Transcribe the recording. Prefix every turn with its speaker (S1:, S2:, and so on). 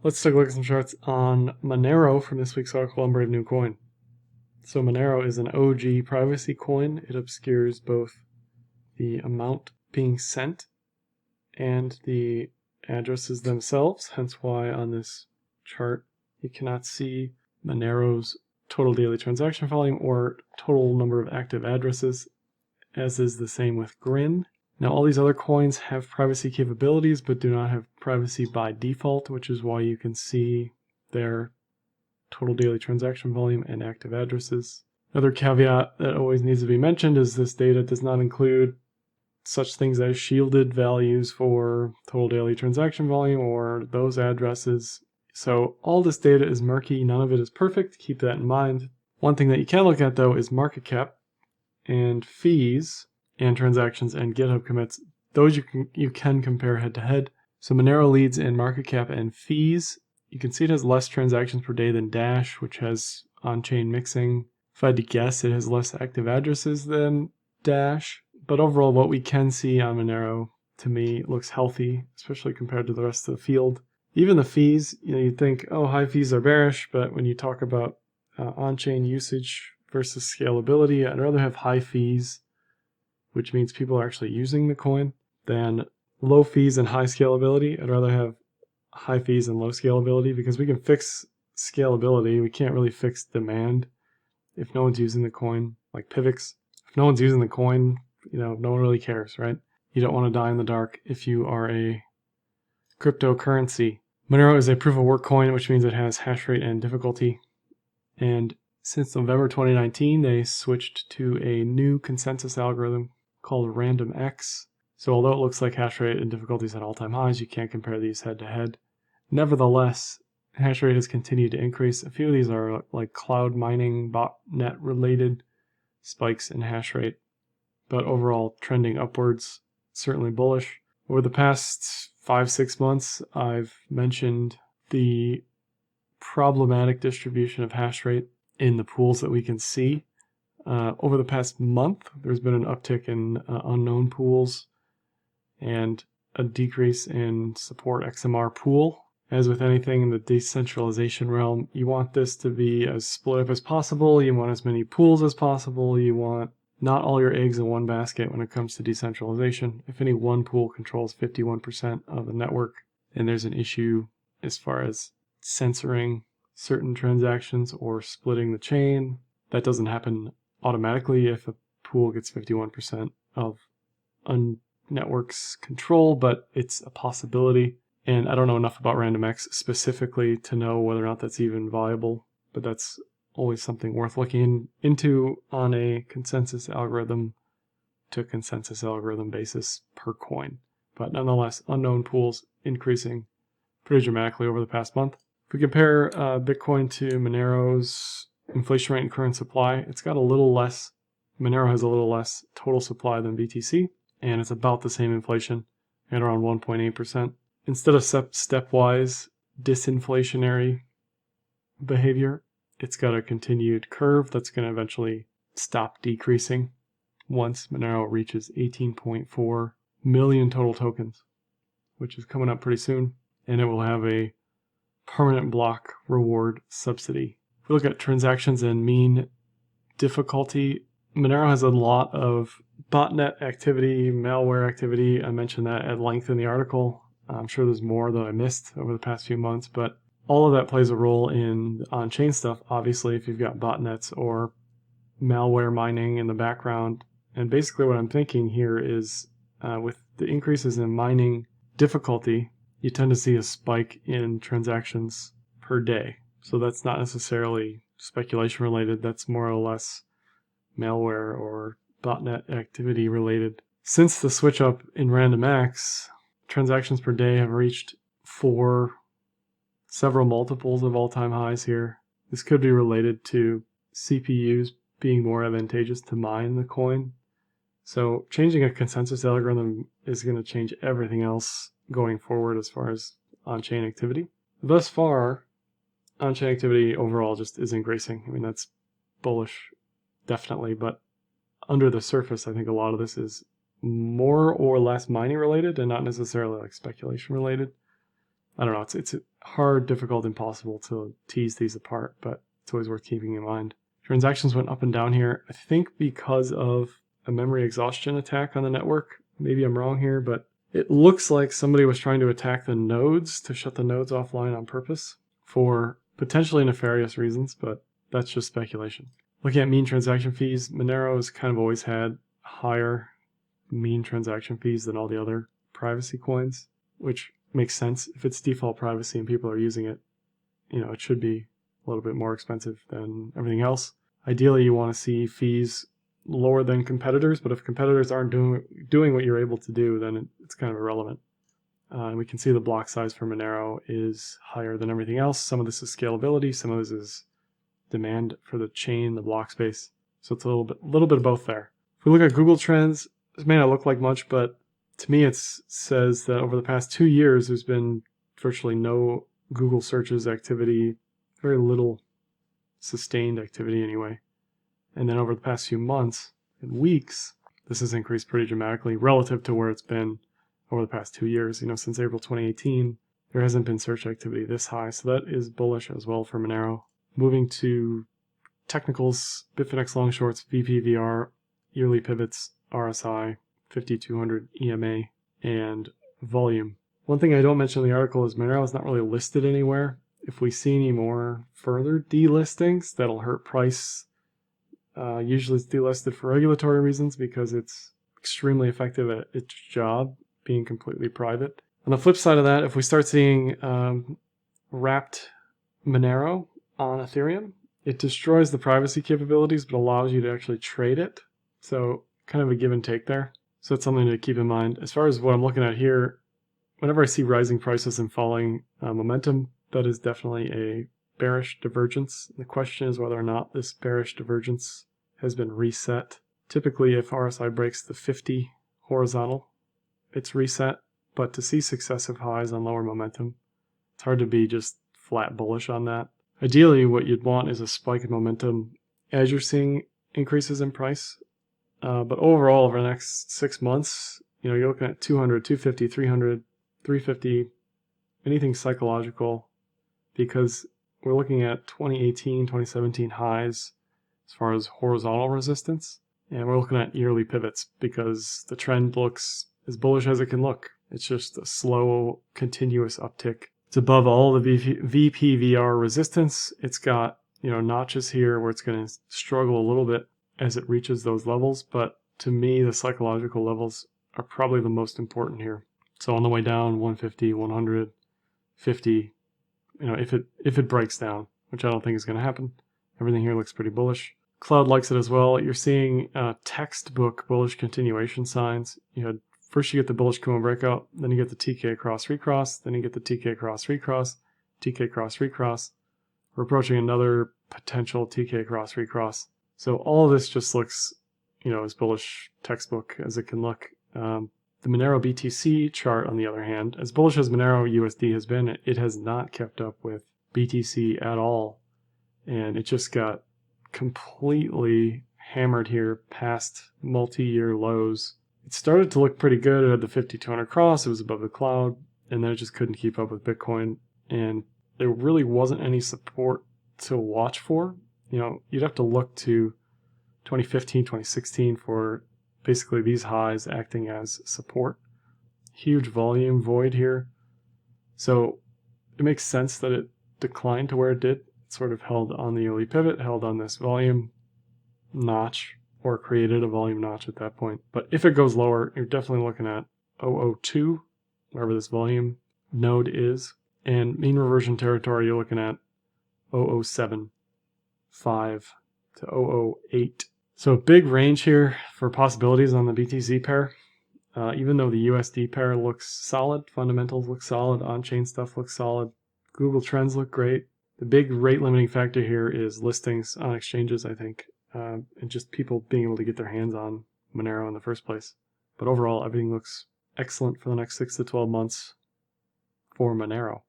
S1: Let's take a look at some charts on Monero from this week's article on Brave New Coin. So Monero is an OG privacy coin. It obscures both the amount being sent and the addresses themselves, hence why on this chart you cannot see Monero's total daily transaction volume or total number of active addresses, as is the same with Grin. Now all these other coins have privacy capabilities but do not have privacy by default, which is why you can see their total daily transaction volume and active addresses. Another caveat that always needs to be mentioned is this data does not include such things as shielded values for total daily transaction volume or those addresses. So all this data is murky, none of it is perfect, keep that in mind. One thing that you can look at though is market cap and fees and transactions and GitHub commits. Those you can compare head to head. So Monero leads in market cap and fees. You can see it has less transactions per day than Dash, which has on-chain mixing. If I had to guess, it has less active addresses than Dash. But overall, what we can see on Monero, to me, looks healthy, especially compared to the rest of the field. Even the fees, you'd think, oh, high fees are bearish, but when you talk about on-chain usage versus scalability, I'd rather have high fees, which means people are actually using the coin, than low fees and high scalability. I'd rather have high fees and low scalability because we can fix scalability. We can't really fix demand if no one's using the coin, like PIVX. If no one's using the coin, no one really cares, right? You don't want to die in the dark if you are a cryptocurrency. Monero is a proof of work coin, which means it has hash rate and difficulty. And since November 2019, they switched to a new consensus algorithm called RandomX. So although it looks like hash rate and difficulty is at all-time highs, you can't compare these head to head. Nevertheless, hash rate has continued to increase. A few of these are like cloud mining, botnet related spikes in hash rate, but overall trending upwards, certainly bullish. Over the past 5-6 months, I've mentioned the problematic distribution of hash rate in the pools that we can see. Over the past month, there's been an uptick in unknown pools and a decrease in support XMR pool. As with anything in the decentralization realm, you want this to be as split up as possible. You want as many pools as possible. You want not all your eggs in one basket when it comes to decentralization. If any one pool controls 51% of the network, and there's an issue as far as censoring certain transactions or splitting the chain, that doesn't happen automatically if a pool gets 51% of a network's control, but it's a possibility. And I don't know enough about RandomX specifically to know whether or not that's even viable, but that's always something worth looking into on a consensus algorithm to consensus algorithm basis per coin. But nonetheless, unknown pools increasing pretty dramatically over the past month. If we compare Bitcoin to Monero's inflation rate and current supply, it's got a little less. Monero has a little less total supply than BTC, and it's about the same inflation at around 1.8%. Instead of stepwise disinflationary behavior, it's got a continued curve that's going to eventually stop decreasing once Monero reaches 18.4 million total tokens, which is coming up pretty soon, and it will have a permanent block reward subsidy. If we look at transactions and mean difficulty, Monero has a lot of botnet activity, malware activity. I mentioned that at length in the article. I'm sure there's more that I missed over the past few months, but all of that plays a role in on-chain stuff. Obviously, if you've got botnets or malware mining in the background. And basically what I'm thinking here is with the increases in mining difficulty, you tend to see a spike in transactions per day. So that's not necessarily speculation related. That's more or less malware or botnet activity related. Since the switch up in RandomX, transactions per day have reached several multiples of all-time highs here. This could be related to CPUs being more advantageous to mine the coin. So changing a consensus algorithm is going to change everything else going forward as far as on-chain activity. Thus far, on-chain activity overall just is increasing. I mean, that's bullish, definitely, but under the surface, I think a lot of this is more or less mining related and not necessarily like speculation related. I don't know. hard, difficult, impossible to tease these apart, but it's always worth keeping in mind. Transactions went up and down here, I think because of a memory exhaustion attack on the network. Maybe I'm wrong here, but it looks like somebody was trying to attack the nodes to shut the nodes offline on purpose for potentially nefarious reasons, but that's just speculation. Looking at mean transaction fees, Monero has kind of always had higher mean transaction fees than all the other privacy coins, which makes sense. If it's default privacy and people are using it, it should be a little bit more expensive than everything else. Ideally, you want to see fees lower than competitors, but if competitors aren't doing what you're able to do, then it's kind of irrelevant. And we can see the block size for Monero is higher than everything else. Some of this is scalability, some of this is demand for the chain, the block space. So it's a little bit of both there. If we look at Google Trends, this may not look like much, but to me it says that over the past 2 years, there's been virtually no Google searches activity, very little sustained activity anyway. And then over the past few months and weeks, this has increased pretty dramatically relative to where it's been over the past 2 years. Since April 2018, there hasn't been search activity this high. So that is bullish as well for Monero. Moving to technicals, Bitfinex long shorts, VPVR, yearly pivots, RSI, 5200 EMA, and volume. One thing I don't mention in the article is Monero is not really listed anywhere. If we see any more further delistings, that'll hurt price. Usually it's delisted for regulatory reasons because it's extremely effective at its job, being completely private. On the flip side of that, if we start seeing wrapped Monero on Ethereum, it destroys the privacy capabilities but allows you to actually trade it. So kind of a give and take there. So that's something to keep in mind. As far as what I'm looking at here, whenever I see rising prices and falling momentum, that is definitely a bearish divergence. The question is whether or not this bearish divergence has been reset. Typically, if RSI breaks the 50 horizontal, it's reset. But to see successive highs on lower momentum, it's hard to be just flat bullish on that. Ideally, what you'd want is a spike in momentum as you're seeing increases in price. But overall, over the next 6 months, you're looking at 200, 250, 300, 350, anything psychological, because we're looking at 2018, 2017 highs as far as horizontal resistance, and we're looking at yearly pivots because the trend looks as bullish as it can look. It's just a slow, continuous uptick. It's above all the VPVR resistance. It's got, notches here where it's going to struggle a little bit as it reaches those levels, but to me, the psychological levels are probably the most important here. So on the way down, 150, 100, 50, if it breaks down, which I don't think is going to happen. Everything here looks pretty bullish. Cloud likes it as well. You're seeing textbook bullish continuation signs. First you get the bullish Kumo breakout, then you get the TK cross recross, then you get the TK cross recross, TK cross recross. We're approaching another potential TK cross recross. So all of this just looks, as bullish textbook as it can look. The Monero BTC chart, on the other hand, as bullish as Monero USD has been, it has not kept up with BTC at all. And it just got completely hammered here past multi-year lows. It started to look pretty good. It had the 5200 cross. It was above the cloud. And then it just couldn't keep up with Bitcoin. And there really wasn't any support to watch for. You'd have to look to 2015, 2016 for basically these highs acting as support. Huge volume void here. So it makes sense that it declined to where it did. It sort of held on the yearly pivot, held on this volume notch, or created a volume notch at that point. But if it goes lower, you're definitely looking at 002, wherever this volume node is. And mean reversion territory, you're looking at 007, 5 to 008. So big range here for possibilities on the BTC pair. Even though the USD pair looks solid, fundamentals look solid, on-chain stuff looks solid, Google Trends look great. The big rate limiting factor here is listings on exchanges, I think, and just people being able to get their hands on Monero in the first place. But overall, everything looks excellent for the next 6 to 12 months for Monero.